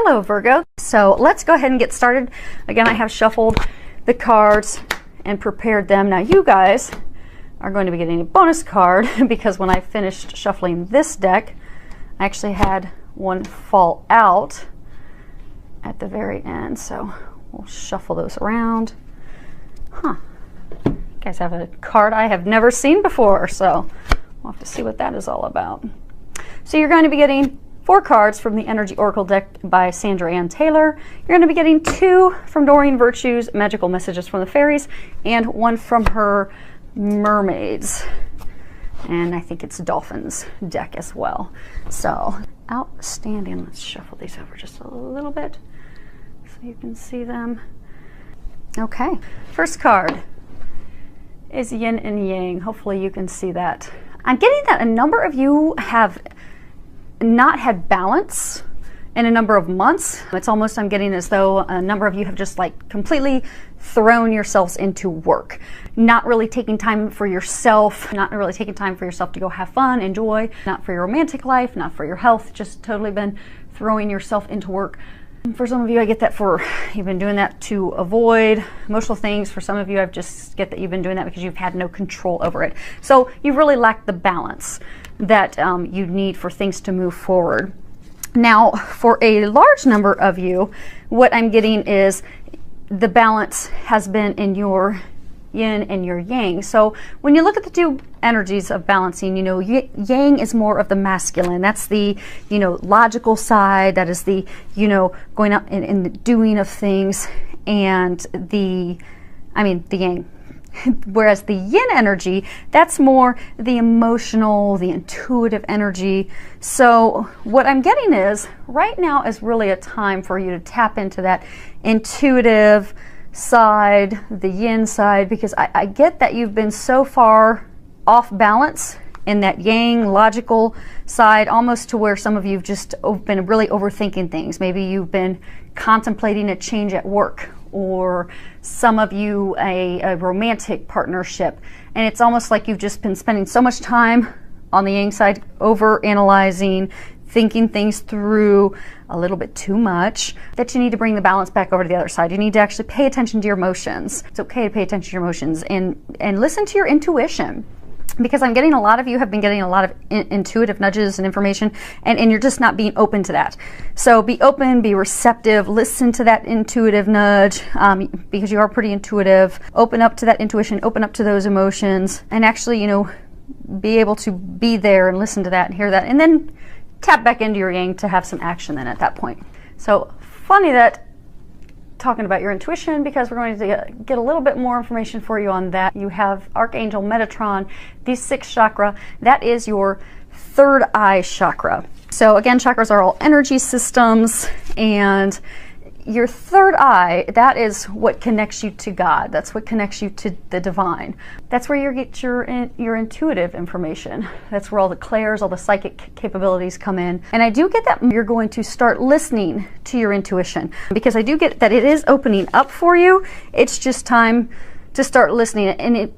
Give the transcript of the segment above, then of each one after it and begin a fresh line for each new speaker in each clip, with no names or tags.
Hello Virgo. So let's go ahead and get started. Again, I have shuffled the cards and prepared them. Now you guys are going to be getting a bonus card because when I finished shuffling this deck, I actually had one fall out at the very end. So we'll shuffle those around. Huh. You guys have a card I have never seen before, so we'll have to see what that is all about. So you're going to be getting 4 cards from the Energy Oracle deck by Sandra Ann Taylor. You're going to be getting 2 from Doreen Virtue's Magical Messages from the Fairies and 1 from her Mermaids. And I think it's Dolphins deck as well. So outstanding. Let's shuffle these over just a little bit so you can see them. Okay, first card is Yin and Yang. Hopefully you can see that. I'm getting that a number of you have not had balance in a number of months. It's almost, I'm getting as though a number of you have just like completely thrown yourselves into work, not really taking time for yourself, not really taking time for yourself to go have fun, enjoy, not for your romantic life, not for your health, just totally been throwing yourself into work. For some of you, I get that you've been doing that to avoid emotional things. For some of you, I just get that you've been doing that because you've had no control over it. So you've really lacked the balance that you need for things to move forward. Now, for a large number of you, what I'm getting is the balance has been in your yin and your yang. So when you look at the 2 energies of balancing, you know, yang is more of the masculine. That's the, you know, logical side. That is the, you know, going out and the doing of things, and the yang. Whereas the yin energy, that's more the emotional, the intuitive energy. So what I'm getting is right now is really a time for you to tap into that intuitive side, the yin side, because I get that you've been so far off balance in that yang logical side, almost to where some of you have just been really overthinking things. Maybe you've been contemplating a change at work, or some of you a romantic partnership, and it's almost like you've just been spending so much time on the yang side, over analyzing, thinking things through a little bit too much, that you need to bring the balance back over to the other side. You need to actually pay attention to your emotions. It's okay to pay attention to your emotions and listen to your intuition, because I'm getting a lot of you have been getting a lot of intuitive nudges and information, and you're just not being open to that. So be open, be receptive, listen to that intuitive nudge, because you are pretty intuitive. Open up to that intuition, open up to those emotions, and actually, you know, be able to be there and listen to that and hear that, and then tap back into your yang to have some action then at that point. So funny that talking about your intuition, because we're going to get a little bit more information for you on that. You have Archangel Metatron, the 6th chakra. That is your 3rd eye chakra. So again, chakras are all energy systems, and your 3rd eye, that is what connects you to God. That's what connects you to the divine. That's where you get your intuitive information. That's where all the clairs, all the psychic capabilities come in. And I do get that you're going to start listening to your intuition, because I do get that it is opening up for you. It's just time to start listening, and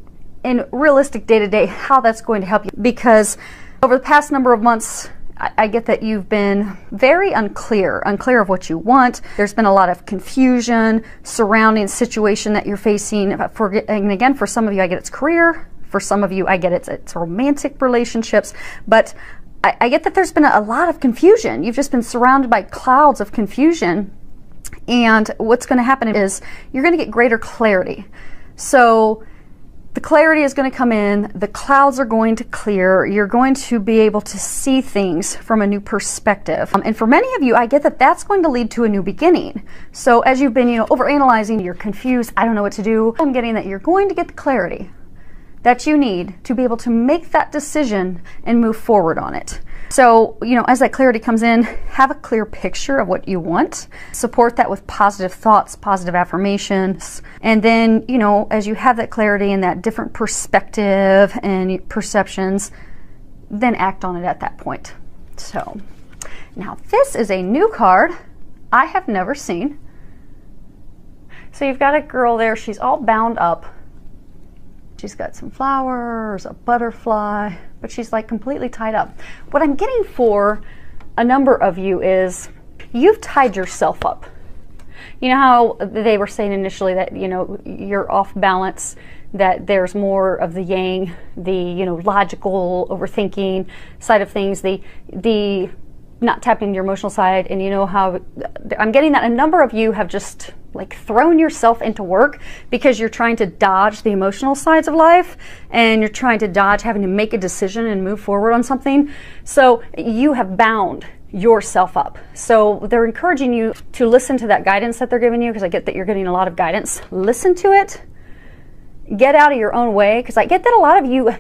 in realistic day-to-day, how that's going to help you. Because over the past number of months, I get that you've been very unclear of what you want. There's been a lot of confusion surrounding the situation that you're facing. And again, for some of you, I get it's career. For some of you, I get it's romantic relationships. But I get that there's been a lot of confusion. You've just been surrounded by clouds of confusion. And what's going to happen is you're going to get greater clarity. So the clarity is going to come in, the clouds are going to clear, you're going to be able to see things from a new perspective. And for many of you, I get that that's going to lead to a new beginning. So as you've been, you know, overanalyzing, you're confused, I don't know what to do, I'm getting that you're going to get the clarity that you need to be able to make that decision and move forward on it. So, you know, as that clarity comes in, have a clear picture of what you want. Support that with positive thoughts, positive affirmations. And then, you know, as you have that clarity and that different perspective and perceptions, then act on it at that point. So, now this is a new card I have never seen. So you've got a girl there, she's all bound up. She's got some flowers, a butterfly, but she's like completely tied up. What I'm getting for a number of you is you've tied yourself up. You know how they were saying initially that, you know, you're off balance, that there's more of the yang, the, you know, logical overthinking side of things, the not tapping your emotional side. And you know how I'm getting that a number of you have just like thrown yourself into work because you're trying to dodge the emotional sides of life, and you're trying to dodge having to make a decision and move forward on something. So you have bound yourself up. So they're encouraging you to listen to that guidance that they're giving you, because I get that you're getting a lot of guidance. Listen to it. Get out of your own way, because I get that a lot of you,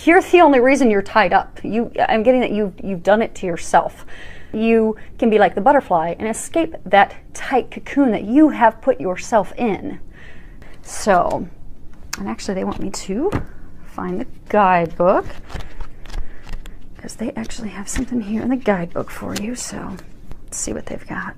you're the only reason you're tied up. I'm getting that you've done it to yourself. You can be like the butterfly and escape that tight cocoon that you have put yourself in. So, and actually they want me to find the guidebook, because they actually have something here in the guidebook for you. So let's see what they've got.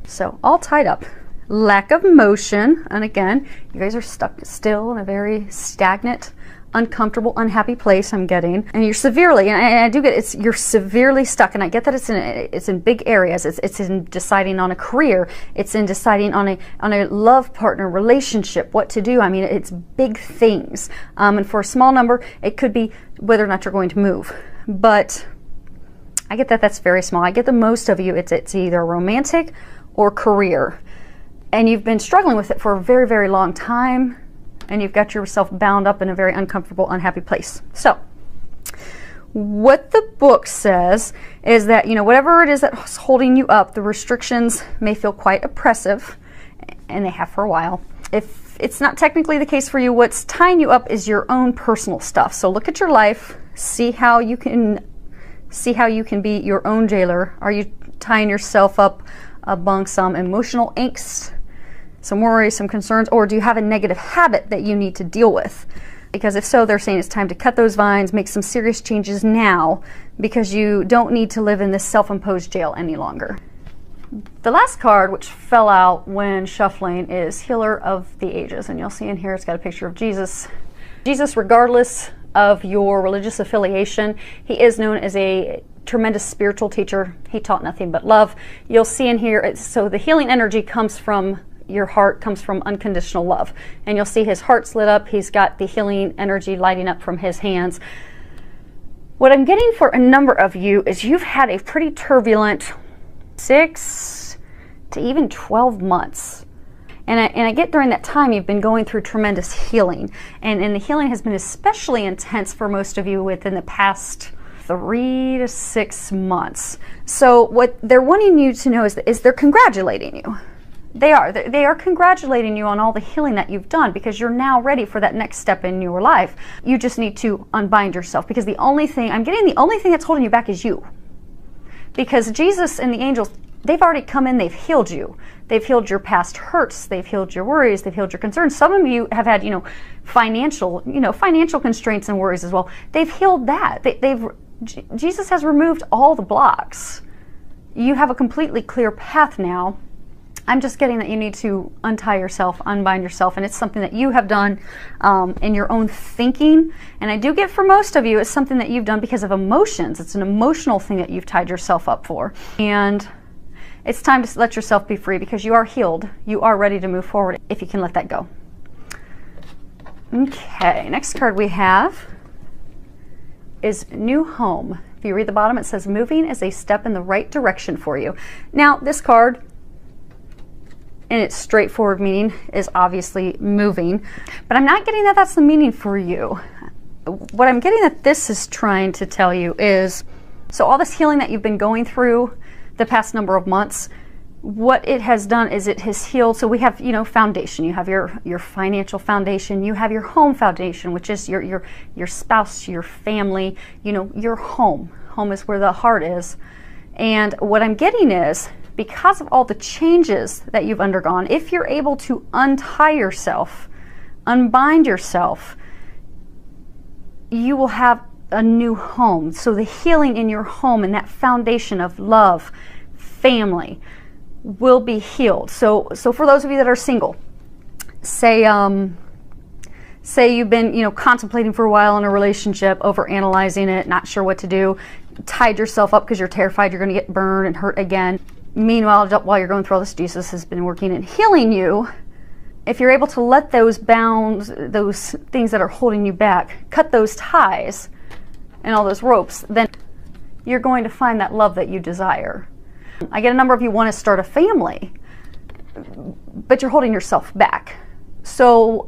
So all tied up. Lack of motion, and again, you guys are stuck still in a very stagnant, uncomfortable, unhappy place, I'm getting. And you're severely, and I do get you're severely stuck, and I get that it's in big areas. It's in deciding on a career, it's in deciding on a love partner, relationship, what to do. I mean, it's big things. And for a small number, it could be whether or not you're going to move. But I get that that's very small. I get the most of you, it's either romantic or career. And you've been struggling with it for a very, very long time, and you've got yourself bound up in a very uncomfortable, unhappy place. So what the book says is that, you know, whatever it is that's holding you up, the restrictions may feel quite oppressive, and they have for a while. If it's not technically the case for you, what's tying you up is your own personal stuff. So look at your life, see how you can be your own jailer. Are you tying yourself up among some emotional angst, some worries, some concerns, or do you have a negative habit that you need to deal with? Because if so, they're saying it's time to cut those vines, make some serious changes now, because you don't need to live in this self-imposed jail any longer. The last card, which fell out when shuffling, is Healer of the Ages, and you'll see in here it's got a picture of Jesus. Jesus, regardless of your religious affiliation, he is known as a tremendous spiritual teacher. He taught nothing but love. You'll see in here, so the healing energy comes from your heart, comes from unconditional love. And you'll see his heart's lit up. He's got the healing energy lighting up from his hands. What I'm getting for a number of you is you've had a pretty turbulent 6 to even 12 months. And I get during that time you've been going through tremendous healing. And the healing has been especially intense for most of you within the past 3 to 6 months. So what they're wanting you to know is they're congratulating you. They are congratulating you on all the healing that you've done, because you're now ready for that next step in your life. You just need to unbind yourself, because the only thing that's holding you back is you. Because Jesus and the angels, they've already come in, they've healed you. They've healed your past hurts, they've healed your worries, they've healed your concerns. Some of you have had, financial constraints and worries as well. They've healed that. Jesus has removed all the blocks. You have a completely clear path now. I'm just getting that you need to untie yourself, unbind yourself, and it's something that you have done in your own thinking. And I do get for most of you, it's something that you've done because of emotions. It's an emotional thing that you've tied yourself up for. And it's time to let yourself be free, because you are healed. You are ready to move forward if you can let that go. Okay, next card we have is New Home. If you read the bottom, it says moving is a step in the right direction for you. Now, this card, in its straightforward meaning, is obviously moving, but I'm not getting that that's the meaning for you. What I'm getting that this is trying to tell you is, so all this healing that you've been going through the past number of months, what it has done is it has healed. So we have, foundation. You have your financial foundation. You have your home foundation, which is your spouse, your family, your home. Home is where the heart is. And what I'm getting is, because of all the changes that you've undergone, if you're able to untie yourself, unbind yourself, you will have a new home. So the healing in your home and that foundation of love, family, will be healed. So for those of you that are single, say you've been contemplating for a while in a relationship, overanalyzing it, not sure what to do, tied yourself up because you're terrified you're going to get burned and hurt again. Meanwhile, while you're going through all this, Jesus has been working and healing you. If you're able to let those bounds, those things that are holding you back, cut those ties and all those ropes, then you're going to find that love that you desire. I get a number of you want to start a family, but you're holding yourself back. So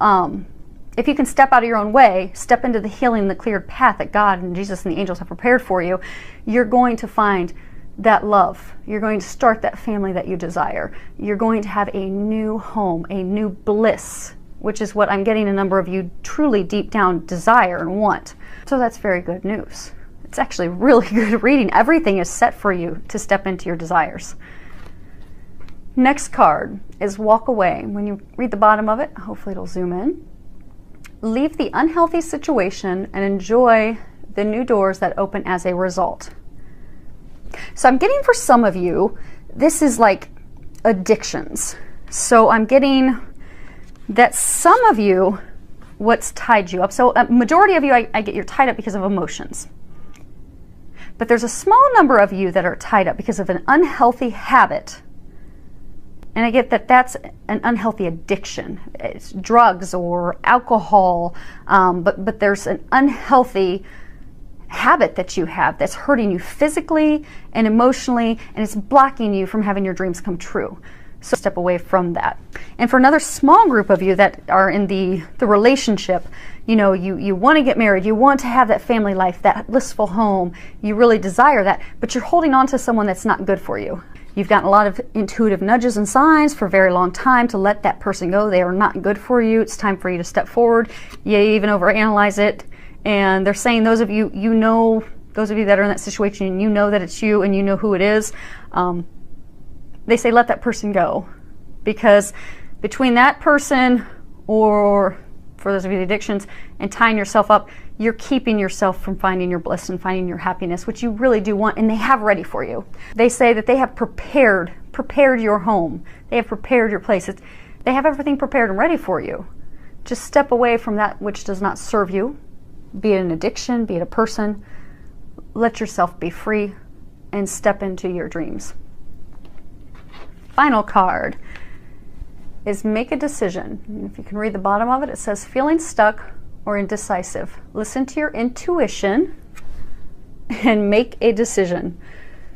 if you can step out of your own way, step into the healing, the cleared path that God and Jesus and the angels have prepared for you, you're going to find that love. You're going to start that family that you desire. You're going to have a new home, a new bliss, which is what I'm getting a number of you truly deep down desire and want. So that's very good news. It's actually really good reading. Everything is set for you to step into your desires. Next card is walk away. When you read the bottom of it, hopefully it'll zoom in. Leave the unhealthy situation and enjoy the new doors that open as a result. So I'm getting for some of you, this is like addictions. So I'm getting that some of you, what's tied you up. So a majority of you, I get you're tied up because of emotions. But there's a small number of you that are tied up because of an unhealthy habit. And I get that that's an unhealthy addiction. It's drugs or alcohol, but there's an unhealthy habit that you have that's hurting you physically and emotionally, and it's blocking you from having your dreams come true. So step away from that. And for another small group of you that are in the relationship, you know, you want to get married, you want to have that family life, that blissful home, you really desire that, but you're holding on to someone that's not good for you. You've gotten a lot of intuitive nudges and signs for a very long time to let that person go. They are not good for you. It's time for you to step forward. You even overanalyze it. And they're saying, those of you, those of you that are in that situation, you know that it's you and you know who it is. They say, let that person go. Because between that person, or for those of you with addictions, and tying yourself up, you're keeping yourself from finding your bliss and finding your happiness, which you really do want, and they have ready for you. They say that they have prepared your home. They have prepared your place. They have everything prepared and ready for you. Just step away from that which does not serve you, be it an addiction, be it a person. Let yourself be free and step into your dreams. Final card is make a decision. And if you can read the bottom of it, it says feeling stuck or indecisive. Listen to your intuition and make a decision.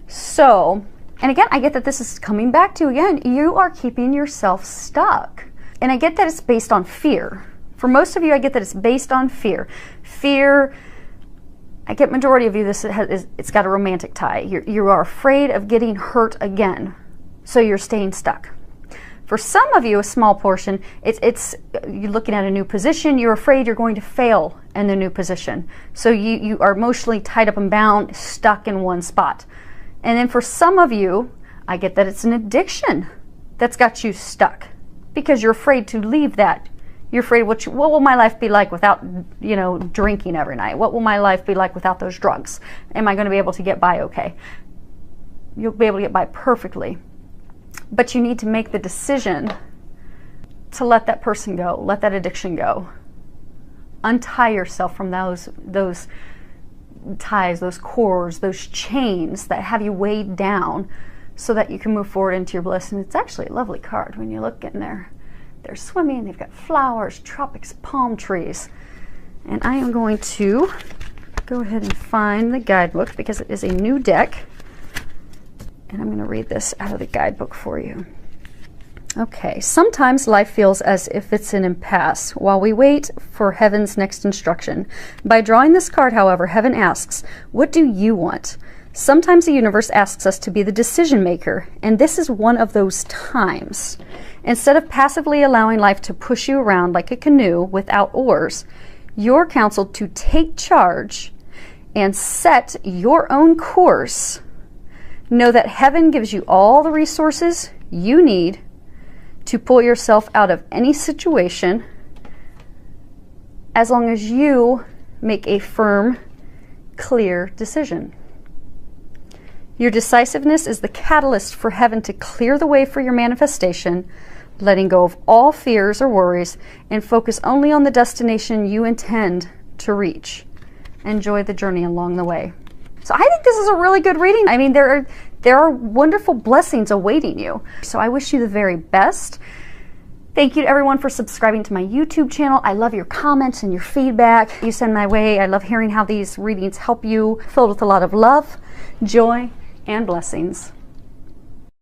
So, and again, I get that this is coming back to, again, you are keeping yourself stuck. And I get that it's based on fear. For most of you, I get that it's based on fear. Fear, I get majority of you, it's got a romantic tie. You are afraid of getting hurt again, so you're staying stuck. For some of you, a small portion, it's you're looking at a new position, you're afraid you're going to fail in the new position. So you are emotionally tied up and bound, stuck in one spot. And then for some of you, I get that it's an addiction that's got you stuck because you're afraid to leave that. You're afraid, what will my life be like without, drinking every night? What will my life be like without those drugs? Am I going to be able to get by okay? You'll be able to get by perfectly. But you need to make the decision to let that person go, let that addiction go. Untie yourself from those ties, those cords, those chains that have you weighed down so that you can move forward into your bliss. And it's actually a lovely card when you look in there. They're swimming, they've got flowers, tropics, palm trees. And I am going to go ahead and find the guidebook because it is a new deck. And I'm going to read this out of the guidebook for you. Okay, sometimes life feels as if it's an impasse while we wait for heaven's next instruction. By drawing this card, however, heaven asks, what do you want? Sometimes the universe asks us to be the decision maker, and this is one of those times. Instead of passively allowing life to push you around like a canoe without oars, you're counseled to take charge and set your own course. Know that heaven gives you all the resources you need to pull yourself out of any situation as long as you make a firm, clear decision. Your decisiveness is the catalyst for heaven to clear the way for your manifestation, letting go of all fears or worries and focus only on the destination you intend to reach. Enjoy the journey along the way. So I think this is a really good reading. I mean, there there are wonderful blessings awaiting you. So I wish you the very best. Thank you to everyone for subscribing to my YouTube channel. I love your comments and your feedback you send my way. I love hearing how these readings help you, filled with a lot of love, joy, and blessings.